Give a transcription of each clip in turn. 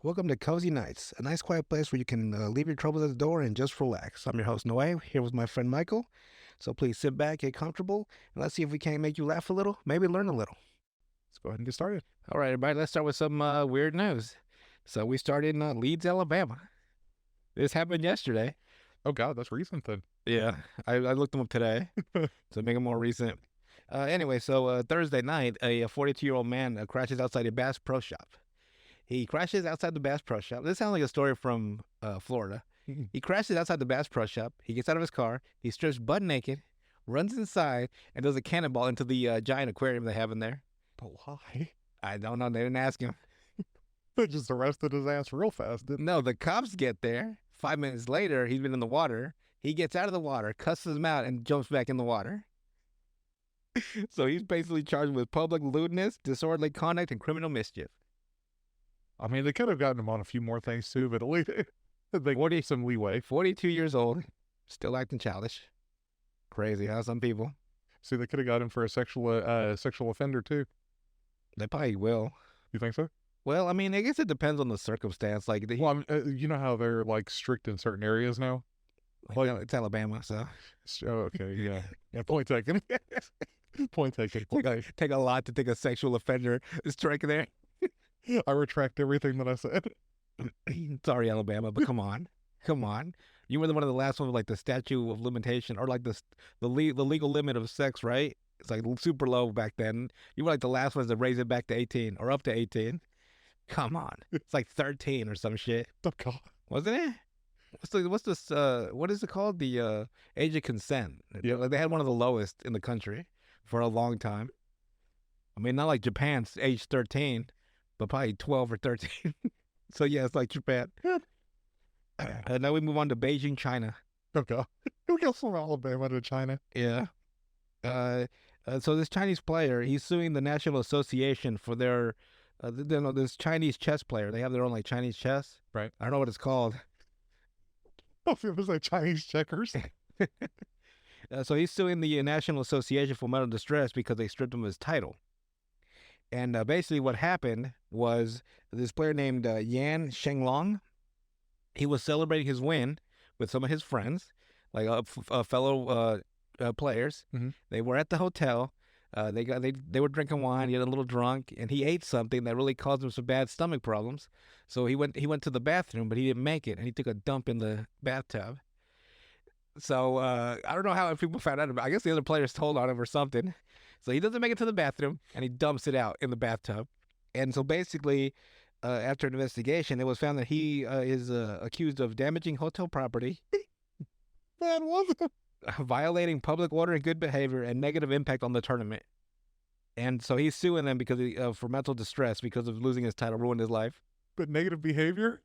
Welcome to Cozy Nights, a nice quiet place where you can leave your troubles at the door and just relax. I'm your host, Noe, here with my friend Michael. So please sit back, get comfortable, and let's see if we can't make you laugh a little, maybe learn a little. Let's go ahead and get started. All right, everybody, let's start with some weird news. So we started in Leeds, Alabama. This happened yesterday. Oh, God, that's recent then. Yeah, I looked them up today to make it more recent. Anyway, Thursday night, a 42-year-old man crashes outside a Bass Pro Shop. He crashes outside the Bass Pro Shop. This sounds like a story from Florida. He crashes outside the Bass Pro Shop. He gets out of his car. He strips butt naked, runs inside, and does a cannonball into the giant aquarium they have in there. But why? I don't know. They didn't ask him. They just arrested his ass real fast, didn't No, the cops get there. 5 minutes later, he's been in the water. He gets out of the water, cusses him out, and jumps back in the water. So he's basically charged with public lewdness, disorderly conduct, and criminal mischief. I mean, they could have gotten him on a few more things too, but at least they gave some leeway. 42 years old, still acting childish. Crazy, huh? Some people. See, they could have got him for a sexual offender too. They probably will. You think so? Well, I mean, I guess it depends on the circumstance. Like, Well, you know how they're like strict in certain areas now. well, it's Alabama, so Oh, okay, yeah, yeah. Point taken. Point taken. take a lot to take a sexual offender strike there. I retract everything that I said. Sorry, Alabama, but come on. You were one of the last ones with like the statute of limitation or like the legal limit of sex, right? It's like super low back then. You were like the last ones to raise it back to 18 or up to 18. Come on, it's like 13 or some shit, Oh, God. wasn't it? What is it called? The age of consent. Yeah. Like they had one of the lowest in the country for a long time. I mean, not like Japan's age 13, but probably 12 or 13. So yeah, it's like Japan. Now we move on to Beijing, China. Oh, God. We go from Alabama to China. Yeah. So this Chinese player, he's suing the National Association for their, this Chinese chess player. They have their own like Chinese chess. Right. I don't know what it's called. Oh, it was like Chinese checkers. So he's suing the National Association for Mental Distress because they stripped him of his title. And basically what happened was this player named Yan Shenglong, he was celebrating his win with some of his friends, like fellow players. Mhm. They were at the hotel. They were drinking wine. He got a little drunk, and he ate something that really caused him some bad stomach problems. So he went to the bathroom, but he didn't make it, and he took a dump in the bathtub. So I don't know how people found out about it. I guess the other players told on him or something. So he doesn't make it to the bathroom, and he dumps it out in the bathtub. And so basically, after an investigation, it was found that he is accused of damaging hotel property, That wasn't. violating public order and good behavior, and negative impact on the tournament. And so he's suing them because for mental distress because of losing his title, ruined his life. But negative behavior.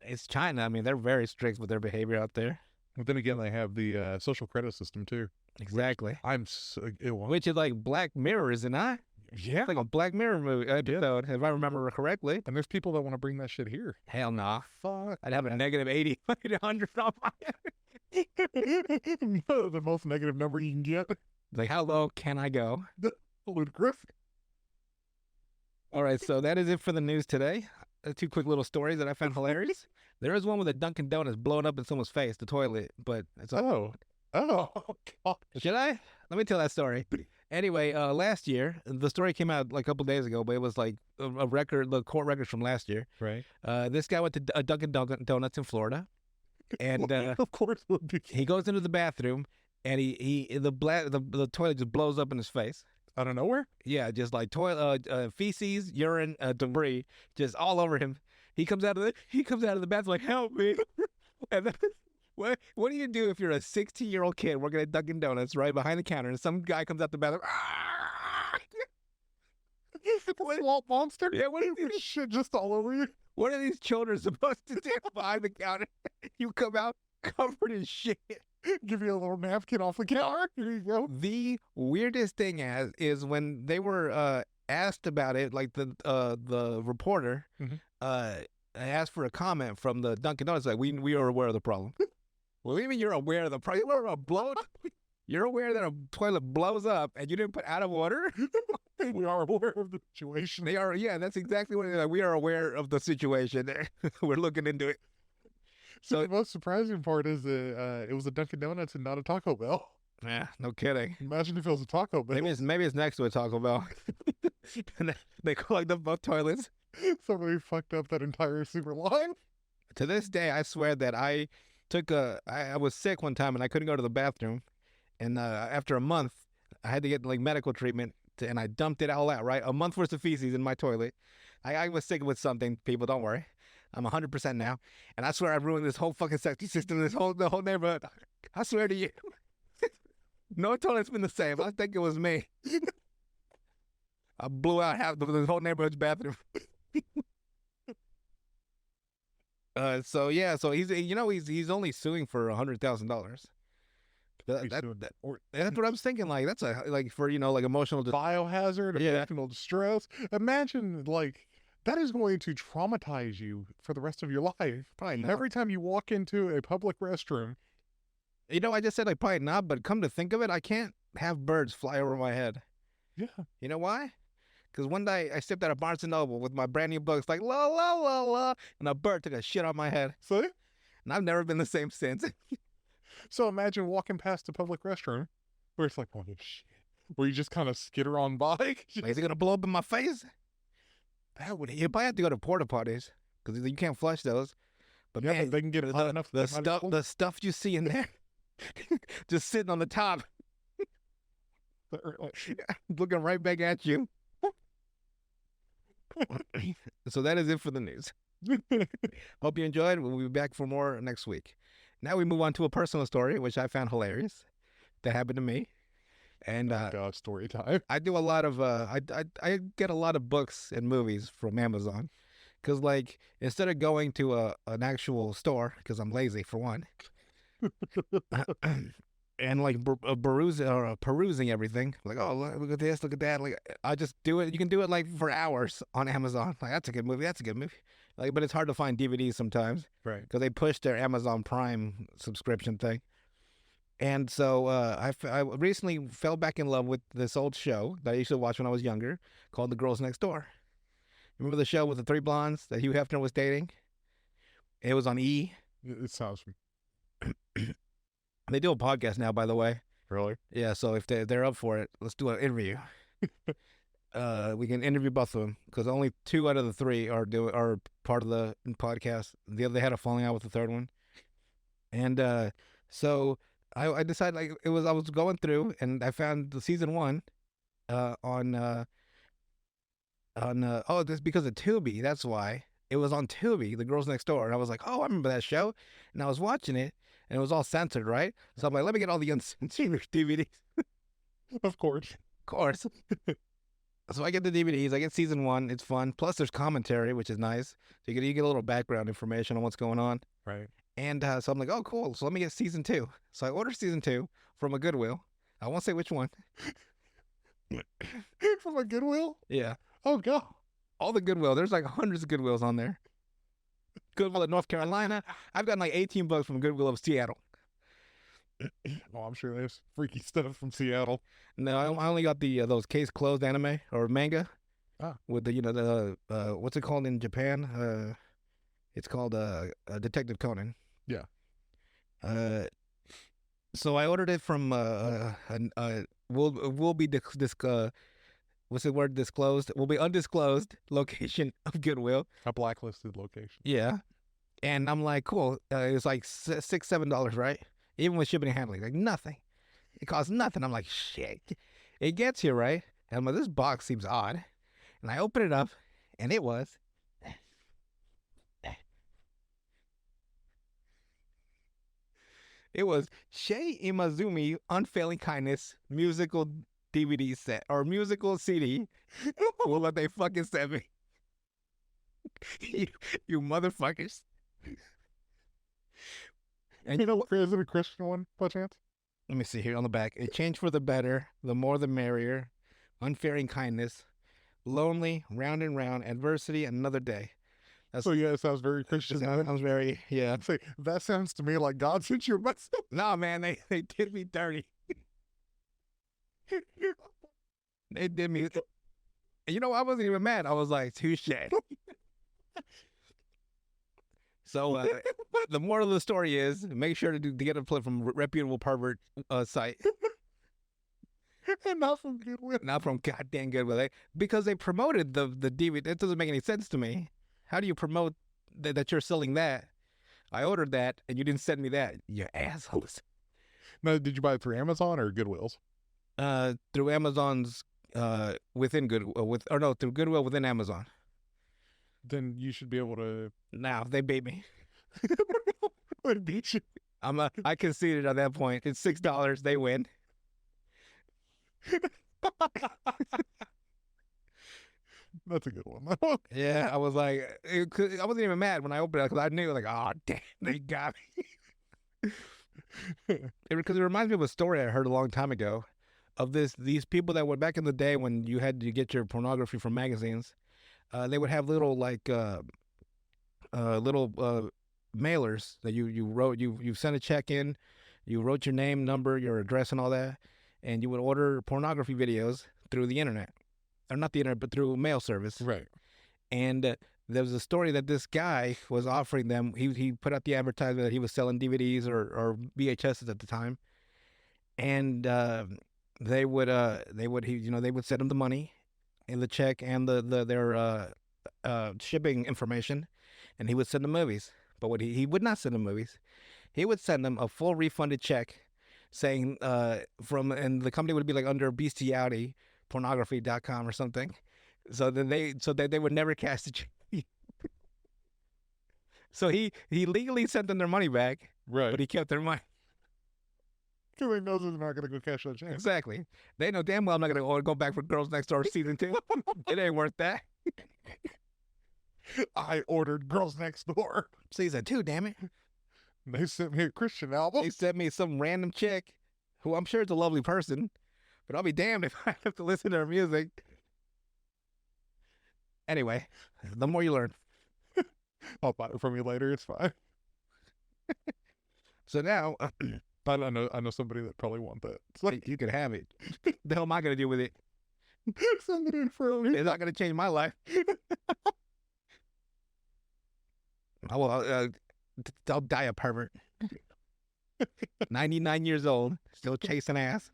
It's China. I mean, they're very strict with their behavior out there. But then again, they have the social credit system too. Exactly. I'm so, Which is like Black Mirror, is it not? yeah. It's like a Black Mirror movie episode, if I remember correctly. And there's people that want to bring that shit here. Hell nah. Fuck. I'd have a negative 80, 100 on my The most negative number you can get. Like, how low can I go? Ludicrous. All right, so that is it for the news today. Two quick little stories that I found hilarious. There is one with a Dunkin' Donuts blowing up in someone's face, the toilet, but it's Oh. Oh, God. Should I? Let me tell that story. Anyway, last year, the story came out like a couple days ago, but it was like a record, the court records from last year. Right. This guy went to a Dunkin' Donuts in Florida, and of course it would be. he goes into the bathroom, and the toilet just blows up in his face. Out of nowhere? Yeah, just like toilet feces, urine, debris, just all over him. He comes out of the bathroom like, help me. And then, what do you do if you're a 16-year-old kid working at Dunkin' Donuts right behind the counter and some guy comes out the bathroom? Swamp monster? Yeah, what is this? Shit just all over you? What are these children supposed to do behind the counter? You come out covered in shit. Give you a little napkin off the counter. Here you go. The weirdest thing is when they were asked about it, like the reporter asked for a comment from the Dunkin' Donuts, like we are aware of the problem. Well, even you're aware of the problem. You're aware that a toilet blows up and you didn't put out of order? We are aware of the situation. They are, yeah, that's exactly what we are aware of the situation. We're looking into it. So the most surprising part is that it was a Dunkin' Donuts and not a Taco Bell. Yeah, no kidding. Imagine if it was a Taco Bell. Maybe it's next to a Taco Bell. And they clogged up both toilets. Somebody fucked up that entire super line. To this day, I swear that I was sick one time and I couldn't go to the bathroom. And after a month, I had to get like medical treatment and I dumped it all out, right? A month worth of feces in my toilet. I was sick with something, people, don't worry. I'm 100% now. And I swear I ruined this whole fucking safety system, the whole neighborhood. I swear to you. No toilet's been the same. I think it was me. I blew out half the whole neighborhood's bathroom. So he's only suing for $100,000. That's what I was thinking. Like that's for like emotional biohazard, Yeah. emotional distress. Imagine like that is going to traumatize you for the rest of your life. Probably not. Every time you walk into a public restroom. I just said like probably not, but come to think of it, I can't have birds fly over my head. Yeah. You know why? Because one day I stepped out of Barnes & Noble with my brand new books like la la la la, and a bird took a shit on my head. See? And I've never been the same since. So imagine walking past a public restroom where it's like, oh shit, where you just kind of skitter on by. Like, is it gonna blow up in my face? You probably have to go to porta potties because you can't flush those. But yeah, man, but they can get it hot enough. The stuff you see in there, just sitting on the top, looking right back at you. So that is it for the news. Hope you enjoyed. We'll be back for more next week. Now we move on to a personal story, which I found hilarious. That happened to me. And God, story time. I do a lot of I get a lot of books and movies from Amazon, because like instead of going to an actual store, because I'm lazy for one, and like perusing everything, like oh look at this, look at that, like I just do it. You can do it like for hours on Amazon. Like that's a good movie. That's a good movie. Like, but it's hard to find DVDs sometimes, right? Because they pushed their Amazon Prime subscription thing. And so I recently fell back in love with this old show that I used to watch when I was younger called The Girls Next Door. Remember the show with the three blondes that Hugh Hefner was dating? It was on E! It sounds. They do a podcast now, by the way. Really? Yeah, so if they're up for it, let's do an interview. We can interview both of them because only 2 out of the 3 are part of the podcast. The other, they had a falling out with the third one. And so I decided I was going through and I found the season 1 on this because of Tubi. That's why it was on Tubi, The Girls Next Door. And I was like, oh, I remember that show. And I was watching it and it was all censored, right? So I'm like, let me get all the uncensored DVDs. Of course. So I get the DVDs. I get season 1. It's fun. Plus, there's commentary, which is nice. So you get a little background information on what's going on. Right. And so I'm like, oh, cool. So let me get season 2. So I order season 2 from a Goodwill. I won't say which one. From a Goodwill? Yeah. Oh, God. All the Goodwill. There's like hundreds of Goodwills on there. Goodwill of North Carolina. I've gotten like 18 bucks from Goodwill of Seattle. Oh, I'm sure there's freaky stuff from Seattle. No, I only got the those case closed anime or manga. Ah. With the what's it called in Japan? It's called Detective Conan. Yeah. So I ordered it from will be what's the word, disclosed? Will be undisclosed location of Goodwill. A blacklisted location. Yeah. And I'm like, cool. It's like $6-7, right? Even with shipping and handling, like nothing. It costs nothing. I'm like, shit. It gets here, right? And I'm like, this box seems odd. And I open it up, and it was. It was Shei Imazumi Unfailing Kindness musical DVD set, or musical CD. Well, what they fucking sent me. you motherfuckers. And you know, is it a Christian one, by chance? Let me see here on the back. A change for the better, the more the merrier, unfailing kindness, lonely, round and round, adversity, another day. So yeah, it sounds very Christian. Sounds very, yeah. Say, that sounds to me like God sent you a message. No, man, they did me dirty. They did me. And you know, I wasn't even mad. I was like, touche. So the moral of the story is make sure to get a play from reputable pervert site, And not from Goodwill. not from goddamn Goodwill, because they promoted the DVD. That doesn't make any sense to me. How do you promote that you're selling that? I ordered that and you didn't send me that. You assholes. Now, did you buy it through Amazon or Goodwill's? Through Amazon's within Goodwill through Goodwill within Amazon. Then you should be able to. Now they beat me. They beat you. I conceded at that point. It's $6. They win. That's a good one. Yeah, I was like, I wasn't even mad when I opened it because I knew, like, oh damn, they got me. Because it reminds me of a story I heard a long time ago of these people that were back in the day when you had to get your pornography from magazines. They would have little mailers that you wrote. You sent a check in, you wrote your name, number, your address, and all that, and you would order pornography videos through the internet, or not the internet, but through mail service. Right. And there was a story that this guy was offering them. He put out the advertisement that he was selling DVDs or VHSs at the time, and they would send him the money and the check and their shipping information, and he would send them movies. But what he would not send them movies. He would send them a full refunded check saying and the company would be like under bestiality pornography.com or something. So then they would never cash the check. So he legally sent them their money back, Right. but he kept their money. Because he knows they're not going to go cash that check. Exactly. They know damn well I'm not going to go back for Girls Next Door season 2. It ain't worth that. I ordered Girls Next Door. Season 2, damn it. They sent me a Christian album. They sent me some random chick who I'm sure is a lovely person, but I'll be damned if I have to listen to her music. Anyway, the more you learn. I'll buy it from you later. It's fine. So now I know somebody that probably want that. It's like, you can have it. The hell am I going to do with it? send it in for me. It's not going to change my life. I'll die a pervert. 99 years old, still chasing ass.